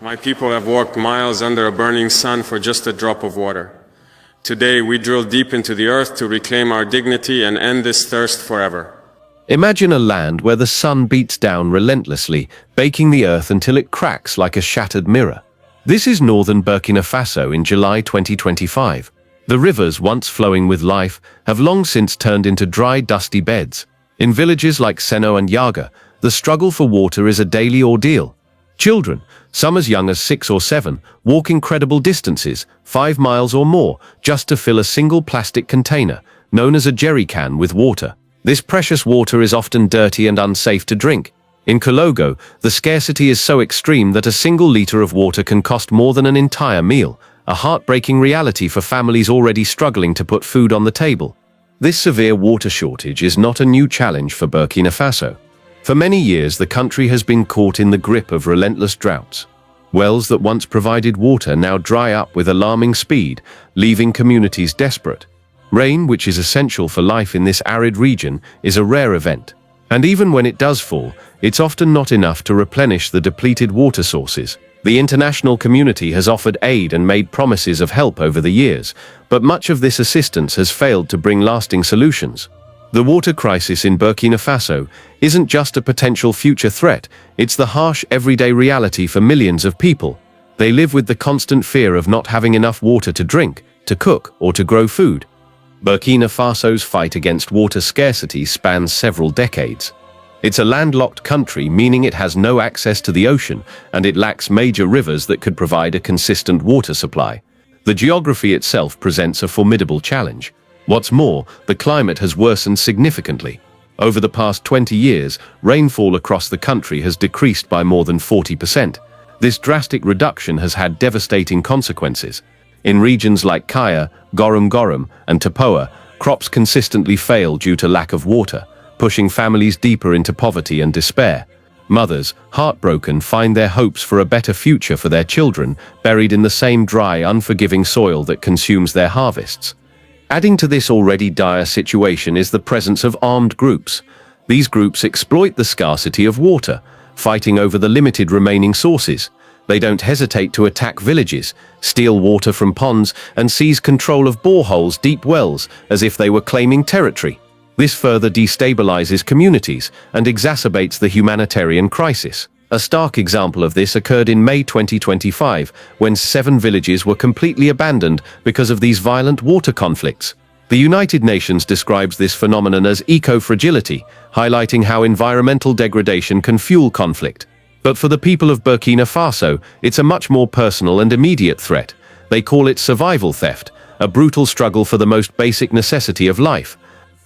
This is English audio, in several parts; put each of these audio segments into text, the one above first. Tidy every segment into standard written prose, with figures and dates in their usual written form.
My people have walked miles under a burning sun for just a drop of water. Today, we drill deep into the earth to reclaim our dignity and end this thirst forever. Imagine a land where the sun beats down relentlessly, baking the earth until it cracks like a shattered mirror. This is northern Burkina Faso in July 2025. The rivers, once flowing with life, have long since turned into dry, dusty beds. In villages like Seno and Yaga, the struggle for water is a daily ordeal. Children, some as young as 6 or 7, walk incredible distances, 5 miles or more, just to fill a single plastic container, known as a jerry can, with water. This precious water is often dirty and unsafe to drink. In Kologo, the scarcity is so extreme that a single liter of water can cost more than an entire meal, a heartbreaking reality for families already struggling to put food on the table. This severe water shortage is not a new challenge for Burkina Faso. For many years, the country has been caught in the grip of relentless droughts. Wells that once provided water now dry up with alarming speed, leaving communities desperate. Rain, which is essential for life in this arid region, is a rare event. And even when it does fall, it's often not enough to replenish the depleted water sources. The international community has offered aid and made promises of help over the years, but much of this assistance has failed to bring lasting solutions. The water crisis in Burkina Faso isn't just a potential future threat, it's the harsh everyday reality for millions of people. They live with the constant fear of not having enough water to drink, to cook, or to grow food. Burkina Faso's fight against water scarcity spans several decades. It's a landlocked country, meaning it has no access to the ocean, and it lacks major rivers that could provide a consistent water supply. The geography itself presents a formidable challenge. What's more, the climate has worsened significantly. Over the past 20 years, rainfall across the country has decreased by more than 40%. This drastic reduction has had devastating consequences. In regions like Kaya, Gorum Gorum, and Tapoa, crops consistently fail due to lack of water, pushing families deeper into poverty and despair. Mothers, heartbroken, find their hopes for a better future for their children buried in the same dry, unforgiving soil that consumes their harvests. Adding to this already dire situation is the presence of armed groups. These groups exploit the scarcity of water, fighting over the limited remaining sources. They don't hesitate to attack villages, steal water from ponds, and seize control of boreholes, deep wells, as if they were claiming territory. This further destabilizes communities and exacerbates the humanitarian crisis. A stark example of this occurred in May 2025, when 7 villages were completely abandoned because of these violent water conflicts. The United Nations describes this phenomenon as eco-fragility, highlighting how environmental degradation can fuel conflict. But for the people of Burkina Faso, it's a much more personal and immediate threat. They call it survival theft, a brutal struggle for the most basic necessity of life.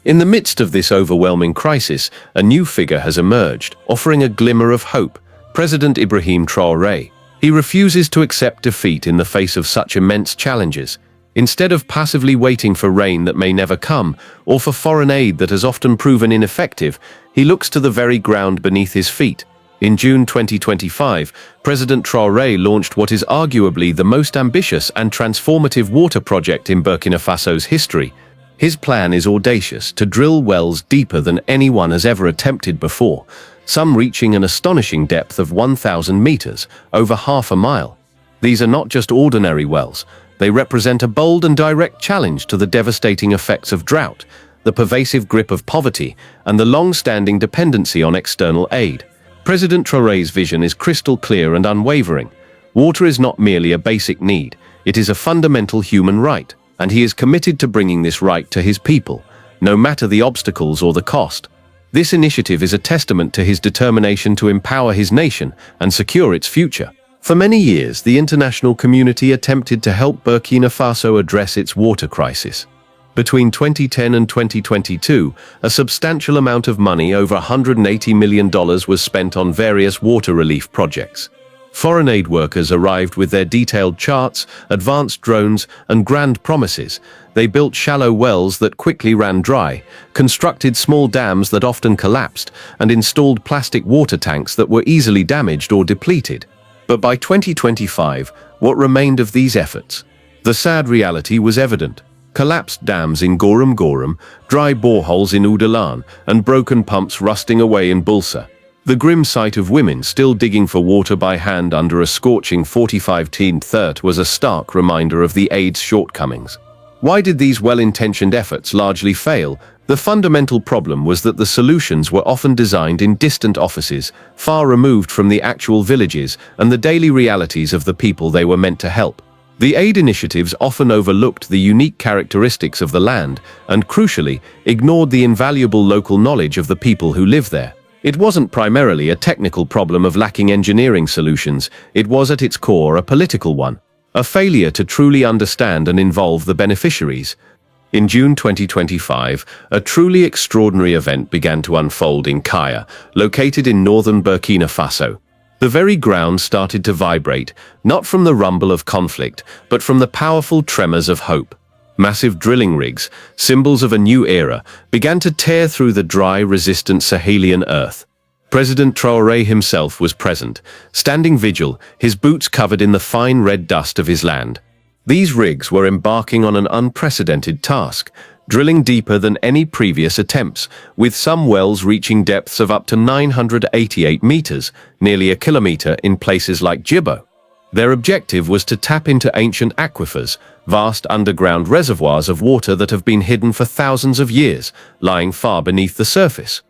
In the midst of this overwhelming crisis, a new figure has emerged, offering a glimmer of hope: President Ibrahim Traore. He refuses to accept defeat in the face of such immense challenges. Instead of passively waiting for rain that may never come, or for foreign aid that has often proven ineffective, he looks to the very ground beneath his feet. In June 2025, President Traore launched what is arguably the most ambitious and transformative water project in Burkina Faso's history. His plan is audacious: to drill wells deeper than anyone has ever attempted before, some reaching an astonishing depth of 1,000 meters, over half a mile. These are not just ordinary wells. They represent a bold and direct challenge to the devastating effects of drought, the pervasive grip of poverty, and the long-standing dependency on external aid. President Traore's vision is crystal clear and unwavering. Water is not merely a basic need, it is a fundamental human right, and he is committed to bringing this right to his people, no matter the obstacles or the cost. This initiative is a testament to his determination to empower his nation and secure its future. For many years, the international community attempted to help Burkina Faso address its water crisis. Between 2010 and 2022, a substantial amount of money, over $180 million, was spent on various water relief projects. Foreign aid workers arrived with their detailed charts, advanced drones, and grand promises. They built shallow wells that quickly ran dry, constructed small dams that often collapsed, and installed plastic water tanks that were easily damaged or depleted. But by 2025, what remained of these efforts? The sad reality was evident. Collapsed dams in Gorum Gorum, dry boreholes in Oudalan, and broken pumps rusting away in Bulsa. The grim sight of women still digging for water by hand under a scorching 45°F was a stark reminder of the aid's shortcomings. Why did these well-intentioned efforts largely fail? The fundamental problem was that the solutions were often designed in distant offices, far removed from the actual villages and the daily realities of the people they were meant to help. The aid initiatives often overlooked the unique characteristics of the land and, crucially, ignored the invaluable local knowledge of the people who live there. It wasn't primarily a technical problem of lacking engineering solutions, it was at its core a political one, a failure to truly understand and involve the beneficiaries. In June 2025, a truly extraordinary event began to unfold in Kaya, located in northern Burkina Faso. The very ground started to vibrate, not from the rumble of conflict, but from the powerful tremors of hope. Massive drilling rigs, symbols of a new era, began to tear through the dry, resistant Sahelian earth. President Traore himself was present, standing vigil, his boots covered in the fine red dust of his land. These rigs were embarking on an unprecedented task, drilling deeper than any previous attempts, with some wells reaching depths of up to 988 meters, nearly a kilometer in places like Djibo. Their objective was to tap into ancient aquifers, vast underground reservoirs of water that have been hidden for thousands of years, lying far beneath the surface.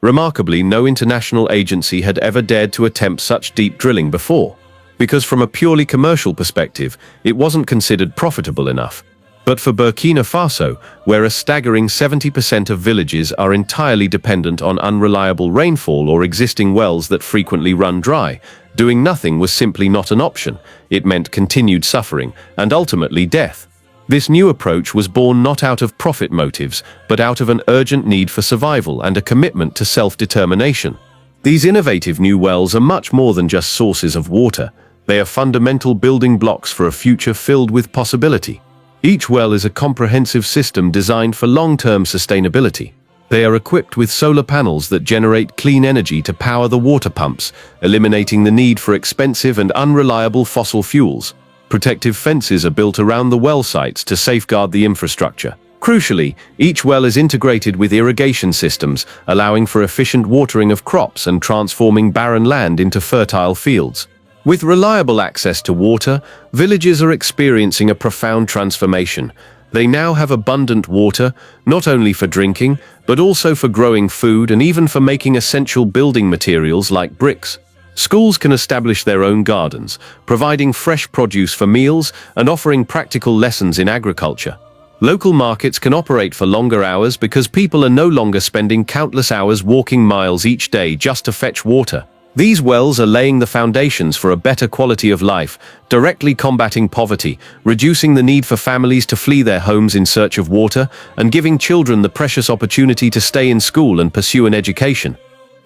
Remarkably, no international agency had ever dared to attempt such deep drilling before, because from a purely commercial perspective, it wasn't considered profitable enough. But for Burkina Faso, where a staggering 70% of villages are entirely dependent on unreliable rainfall or existing wells that frequently run dry, doing nothing was simply not an option. It meant continued suffering and ultimately death. This new approach was born not out of profit motives, but out of an urgent need for survival and a commitment to self-determination. These innovative new wells are much more than just sources of water. They are fundamental building blocks for a future filled with possibility. Each well is a comprehensive system designed for long-term sustainability. They are equipped with solar panels that generate clean energy to power the water pumps, eliminating the need for expensive and unreliable fossil fuels. Protective fences are built around the well sites to safeguard the infrastructure. Crucially, each well is integrated with irrigation systems, allowing for efficient watering of crops and transforming barren land into fertile fields. With reliable access to water, villages are experiencing a profound transformation. They now have abundant water, not only for drinking, but also for growing food and even for making essential building materials like bricks. Schools can establish their own gardens, providing fresh produce for meals and offering practical lessons in agriculture. Local markets can operate for longer hours because people are no longer spending countless hours walking miles each day just to fetch water. These wells are laying the foundations for a better quality of life, directly combating poverty, reducing the need for families to flee their homes in search of water, and giving children the precious opportunity to stay in school and pursue an education.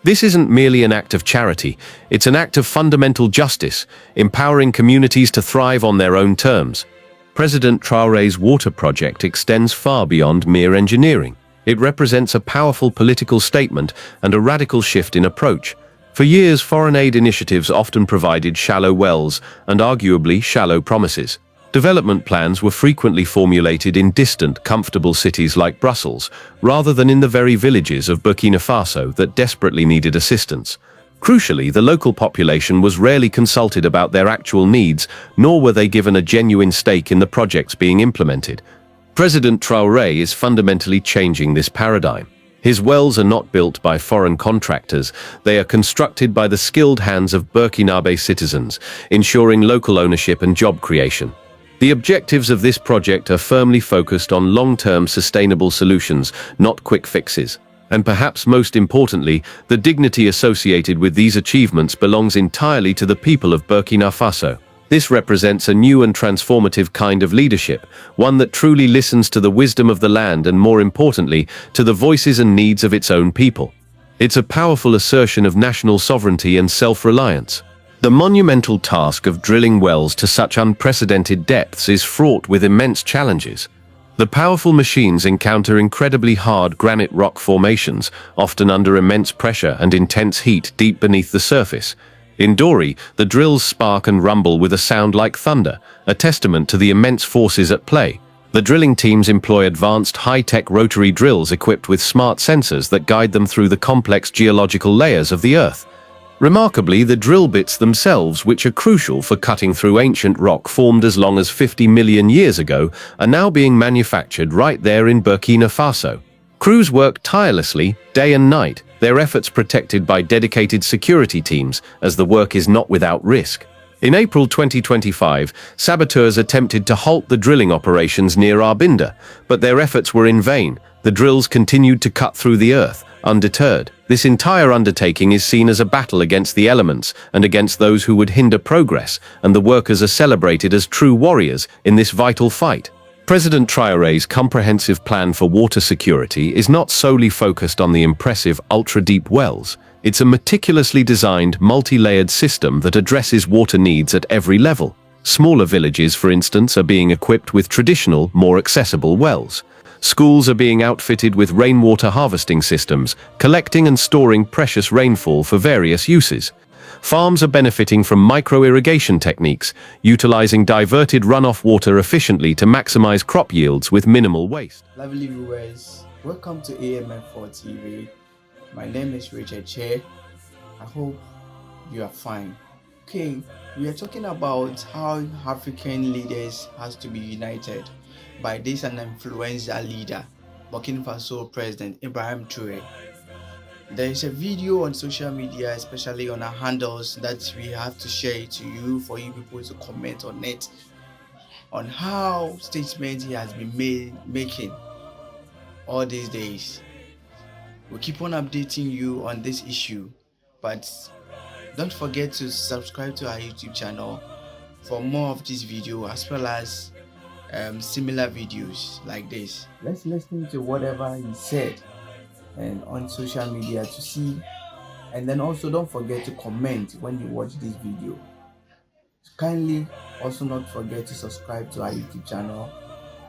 This isn't merely an act of charity, it's an act of fundamental justice, empowering communities to thrive on their own terms. President Traore's water project extends far beyond mere engineering. It represents a powerful political statement and a radical shift in approach. For years, foreign aid initiatives often provided shallow wells and arguably shallow promises. Development plans were frequently formulated in distant, comfortable cities like Brussels, rather than in the very villages of Burkina Faso that desperately needed assistance. Crucially, the local population was rarely consulted about their actual needs, nor were they given a genuine stake in the projects being implemented. President Traore is fundamentally changing this paradigm. His wells are not built by foreign contractors, they are constructed by the skilled hands of Burkinabe citizens, ensuring local ownership and job creation. The objectives of this project are firmly focused on long-term sustainable solutions, not quick fixes. And perhaps most importantly, the dignity associated with these achievements belongs entirely to the people of Burkina Faso. This represents a new and transformative kind of leadership, one that truly listens to the wisdom of the land and, more importantly, to the voices and needs of its own people. It's a powerful assertion of national sovereignty and self-reliance. The monumental task of drilling wells to such unprecedented depths is fraught with immense challenges. The powerful machines encounter incredibly hard granite rock formations, often under immense pressure and intense heat deep beneath the surface. In Dori, the drills spark and rumble with a sound like thunder, a testament to the immense forces at play. The drilling teams employ advanced high-tech rotary drills equipped with smart sensors that guide them through the complex geological layers of the earth. Remarkably, the drill bits themselves, which are crucial for cutting through ancient rock formed as long as 50 million years ago, are now being manufactured right there in Burkina Faso. Crews work tirelessly, day and night, their efforts protected by dedicated security teams, as the work is not without risk. In April 2025, saboteurs attempted to halt the drilling operations near Arbinda, but their efforts were in vain. The drills continued to cut through the earth, undeterred. This entire undertaking is seen as a battle against the elements and against those who would hinder progress, and the workers are celebrated as true warriors in this vital fight. President Traore's comprehensive plan for water security is not solely focused on the impressive ultra-deep wells. It's a meticulously designed, multi-layered system that addresses water needs at every level. Smaller villages, for instance, are being equipped with traditional, more accessible wells. Schools are being outfitted with rainwater harvesting systems, collecting and storing precious rainfall for various uses. Farms are benefiting from micro-irrigation techniques, utilizing diverted runoff water efficiently to maximize crop yields with minimal waste. Lovely viewers, welcome to AMF4 TV. My name is Richard Che. I hope you are fine. Okay, we are talking about how African leaders has to be united by this an influential leader, Burkina Faso President Ibrahim Traore. There is a video on social media, especially on our handles, that we have to share it to you for you people to comment on it, on how statements he has been making all these days. We'll keep on updating you on this issue, but don't forget to subscribe to our YouTube channel for more of this video as well as similar videos like this. Let's listen to whatever he said and on social media to see, and then also don't forget to comment when you watch this video. Kindly also not forget to subscribe to our YouTube channel,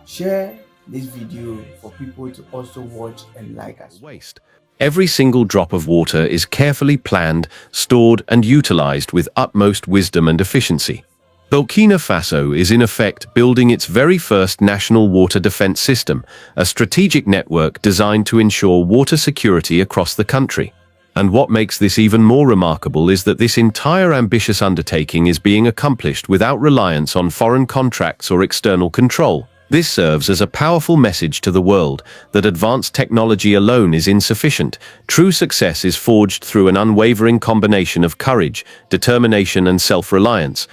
share this video for people to also watch and like us. Waste. Every single drop of water is carefully planned, stored and utilized with utmost wisdom and efficiency. Burkina Faso is in effect building its very first national water defense system, a strategic network designed to ensure water security across the country. And what makes this even more remarkable is that this entire ambitious undertaking is being accomplished without reliance on foreign contracts or external control. This serves as a powerful message to the world that advanced technology alone is insufficient. True success is forged through an unwavering combination of courage, determination and self-reliance.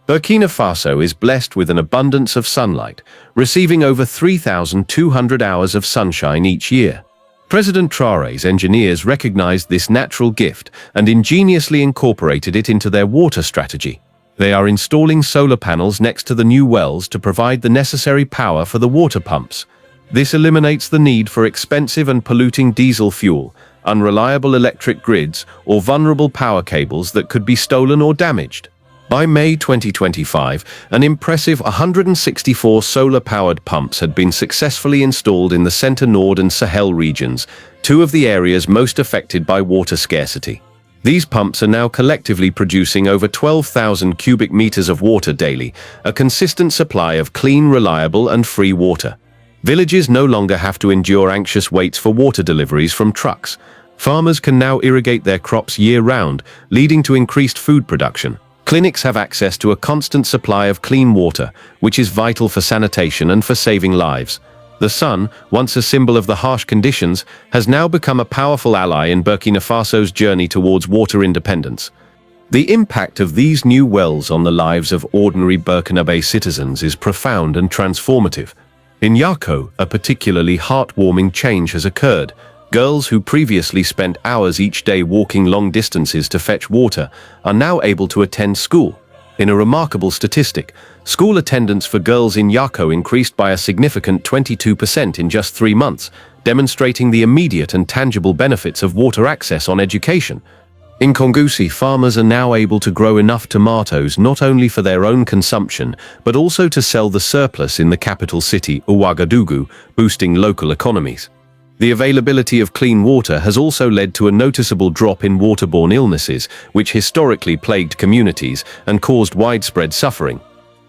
Burkina Faso is blessed with an abundance of sunlight, receiving over 3,200 hours of sunshine each year. President Traore's engineers recognized this natural gift and ingeniously incorporated it into their water strategy. They are installing solar panels next to the new wells to provide the necessary power for the water pumps. This eliminates the need for expensive and polluting diesel fuel, unreliable electric grids, or vulnerable power cables that could be stolen or damaged. By May 2025, an impressive 164 solar-powered pumps had been successfully installed in the Centre-Nord and Sahel regions, two of the areas most affected by water scarcity. These pumps are now collectively producing over 12,000 cubic meters of water daily, a consistent supply of clean, reliable and free water. Villages no longer have to endure anxious waits for water deliveries from trucks. Farmers can now irrigate their crops year-round, leading to increased food production. Clinics have access to a constant supply of clean water, which is vital for sanitation and for saving lives. The sun, once a symbol of the harsh conditions, has now become a powerful ally in Burkina Faso's journey towards water independence. The impact of these new wells on the lives of ordinary Burkinabe citizens is profound and transformative. In Yako, a particularly heartwarming change has occurred. Girls who previously spent hours each day walking long distances to fetch water are now able to attend school. In a remarkable statistic, school attendance for girls in Yako increased by a significant 22% in just 3 months, demonstrating the immediate and tangible benefits of water access on education. In Kongusi, farmers are now able to grow enough tomatoes not only for their own consumption, but also to sell the surplus in the capital city, Ouagadougou, boosting local economies. The availability of clean water has also led to a noticeable drop in waterborne illnesses, which historically plagued communities and caused widespread suffering.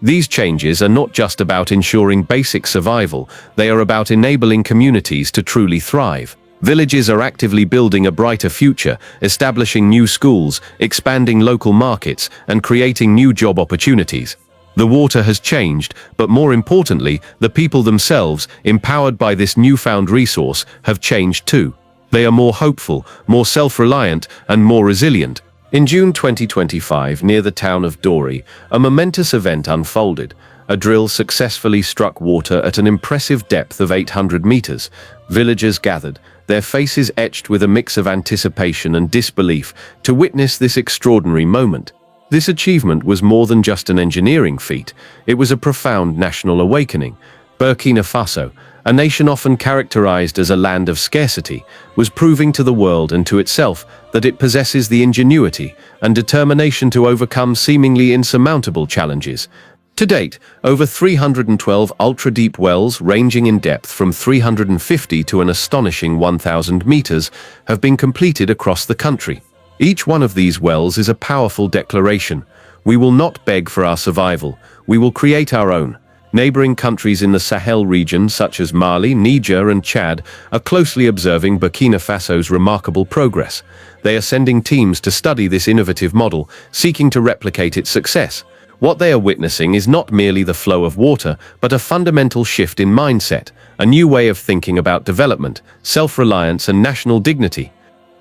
These changes are not just about ensuring basic survival, they are about enabling communities to truly thrive. Villages are actively building a brighter future, establishing new schools, expanding local markets, and creating new job opportunities. The water has changed, but more importantly, the people themselves, empowered by this newfound resource, have changed too. They are more hopeful, more self-reliant, and more resilient. In June 2025, near the town of Traore, a momentous event unfolded. A drill successfully struck water at an impressive depth of 800 meters. Villagers gathered, their faces etched with a mix of anticipation and disbelief, to witness this extraordinary moment. This achievement was more than just an engineering feat. It was a profound national awakening. Burkina Faso, a nation often characterized as a land of scarcity, was proving to the world and to itself that it possesses the ingenuity and determination to overcome seemingly insurmountable challenges. To date, over 312 ultra-deep wells ranging in depth from 350 to an astonishing 1,000 meters have been completed across the country. Each one of these wells is a powerful declaration. We will not beg for our survival. We will create our own. Neighboring countries in the Sahel region, such as Mali, Niger, and Chad, are closely observing Burkina Faso's remarkable progress. They are sending teams to study this innovative model, seeking to replicate its success. What they are witnessing is not merely the flow of water, but a fundamental shift in mindset, a new way of thinking about development, self-reliance, and national dignity.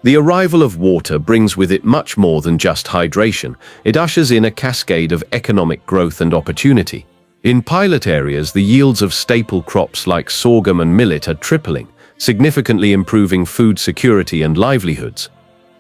The arrival of water brings with it much more than just hydration. It ushers in a cascade of economic growth and opportunity. In pilot areas, the yields of staple crops like sorghum and millet are tripling, significantly improving food security and livelihoods.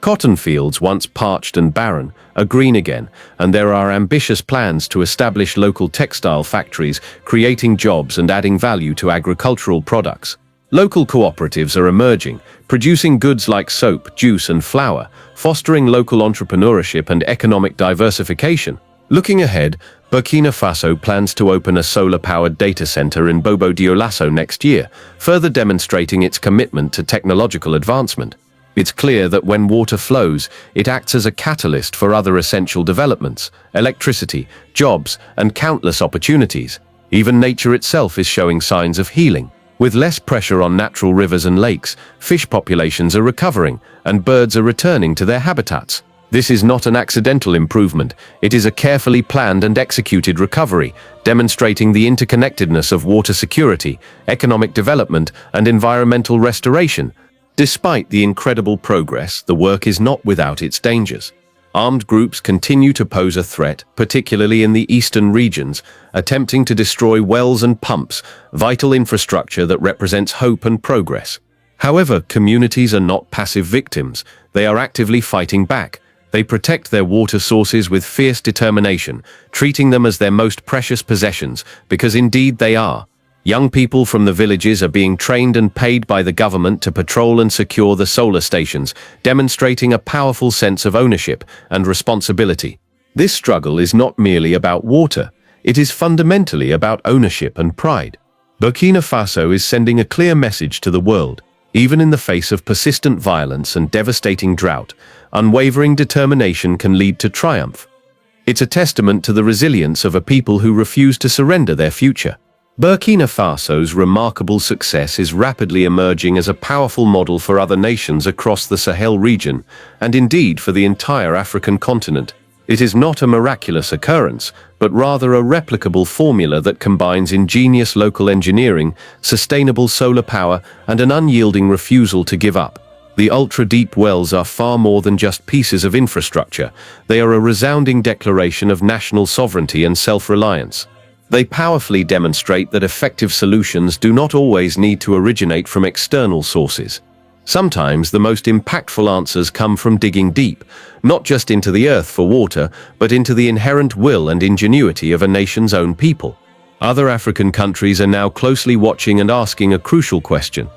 Cotton fields, once parched and barren, are green again, and there are ambitious plans to establish local textile factories, creating jobs and adding value to agricultural products. Local cooperatives are emerging, producing goods like soap, juice, and flour, fostering local entrepreneurship and economic diversification. Looking ahead, Burkina Faso plans to open a solar-powered data center in Bobo Dioulasso next year, further demonstrating its commitment to technological advancement. It's clear that when water flows, it acts as a catalyst for other essential developments, electricity, jobs, and countless opportunities. Even nature itself is showing signs of healing. With less pressure on natural rivers and lakes, fish populations are recovering, and birds are returning to their habitats. This is not an accidental improvement. It is a carefully planned and executed recovery, demonstrating the interconnectedness of water security, economic development, and environmental restoration. Despite the incredible progress, the work is not without its dangers. Armed groups continue to pose a threat, particularly in the eastern regions, attempting to destroy wells and pumps, vital infrastructure that represents hope and progress. However, communities are not passive victims. They are actively fighting back. They protect their water sources with fierce determination, treating them as their most precious possessions, because indeed they are. Young people from the villages are being trained and paid by the government to patrol and secure the solar stations, demonstrating a powerful sense of ownership and responsibility. This struggle is not merely about water, it is fundamentally about ownership and pride. Burkina Faso is sending a clear message to the world. Even in the face of persistent violence and devastating drought, unwavering determination can lead to triumph. It's a testament to the resilience of a people who refuse to surrender their future. Burkina Faso's remarkable success is rapidly emerging as a powerful model for other nations across the Sahel region, and indeed for the entire African continent. It is not a miraculous occurrence, but rather a replicable formula that combines ingenious local engineering, sustainable solar power, and an unyielding refusal to give up. The ultra-deep wells are far more than just pieces of infrastructure. They are a resounding declaration of national sovereignty and self-reliance. They powerfully demonstrate that effective solutions do not always need to originate from external sources. Sometimes the most impactful answers come from digging deep, not just into the earth for water, but into the inherent will and ingenuity of a nation's own people. Other African countries are now closely watching and asking a crucial question.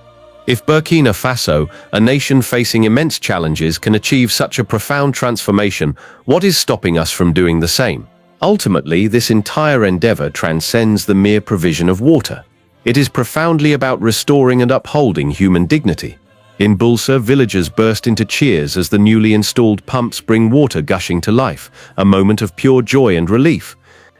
If Burkina Faso, a nation facing immense challenges, can achieve such a profound transformation, what is stopping us from doing the same? Ultimately, this entire endeavor transcends the mere provision of water. It is profoundly about restoring and upholding human dignity. In Bulsa, villagers burst into cheers as the newly installed pumps bring water gushing to life, a moment of pure joy and relief.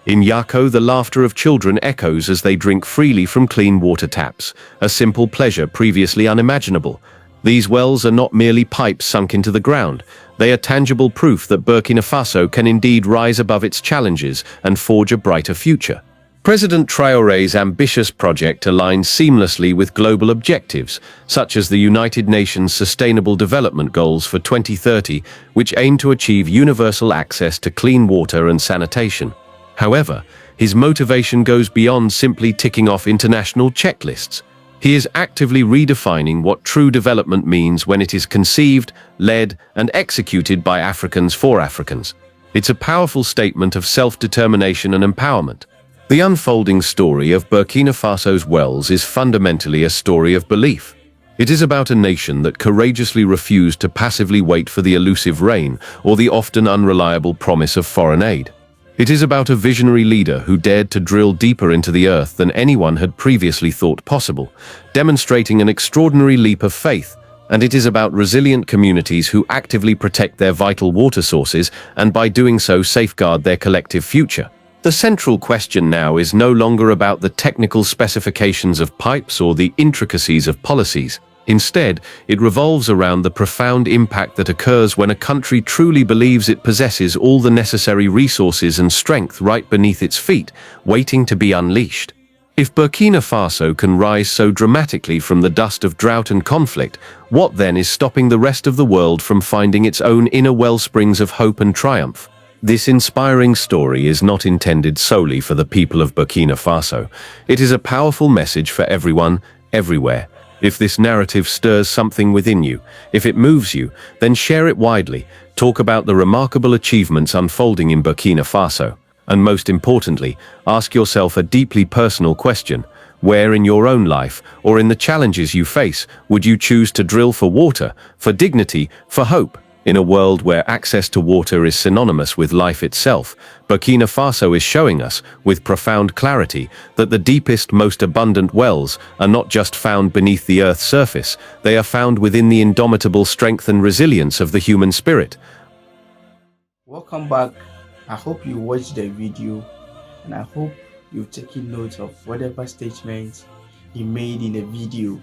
In Yako, the laughter of children echoes as they drink freely from clean water taps, a simple pleasure previously unimaginable. These wells are not merely pipes sunk into the ground. They are tangible proof that Burkina Faso can indeed rise above its challenges and forge a brighter future. President Traore's ambitious project aligns seamlessly with global objectives, such as the United Nations Sustainable Development Goals for 2030, which aim to achieve universal access to clean water and sanitation. However, his motivation goes beyond simply ticking off international checklists. He is actively redefining what true development means when it is conceived, led, and executed by Africans for Africans. It's a powerful statement of self-determination and empowerment. The unfolding story of Burkina Faso's wells is fundamentally a story of belief. It is about a nation that courageously refused to passively wait for the elusive rain or the often unreliable promise of foreign aid. It is about a visionary leader who dared to drill deeper into the earth than anyone had previously thought possible, demonstrating an extraordinary leap of faith. And it is about resilient communities who actively protect their vital water sources and by doing so safeguard their collective future. The central question now is no longer about the technical specifications of pipes or the intricacies of policies. Instead, it revolves around the profound impact that occurs when a country truly believes it possesses all the necessary resources and strength right beneath its feet, waiting to be unleashed. If Burkina Faso can rise so dramatically from the dust of drought and conflict, what then is stopping the rest of the world from finding its own inner wellsprings of hope and triumph? This inspiring story is not intended solely for the people of Burkina Faso. It is a powerful message for everyone, everywhere. If this narrative stirs something within you, if it moves you, then share it widely. Talk about the remarkable achievements unfolding in Burkina Faso. And most importantly, ask yourself a deeply personal question. Where in your own life, or in the challenges you face, would you choose to drill for water, for dignity, for hope? In a world where access to water is synonymous with life itself, Burkina Faso is showing us, with profound clarity, that the deepest, most abundant wells are not just found beneath the Earth's surface, they are found within the indomitable strength and resilience of the human spirit. Welcome back. I hope you watched the video and I hope you've taken note of whatever statements he made in the video.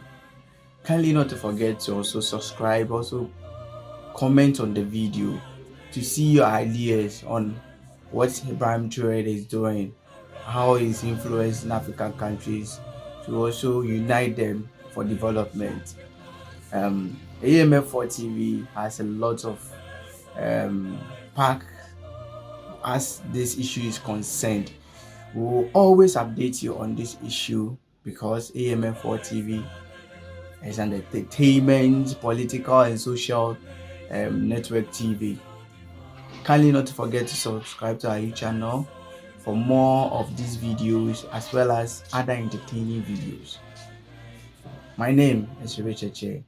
Kindly not to forget to also subscribe, also comment on the video to see your ideas on what Ibrahim Traore is doing, how he's influencing African countries to also unite them for development. AMF4 TV has a lot of pack as this issue is concerned. We will always update you on this issue because AMF4 TV is an entertainment, political and social network TV. Kindly not to forget to subscribe to our YouTube channel for more of these videos as well as other entertaining videos. My name is Richard Che.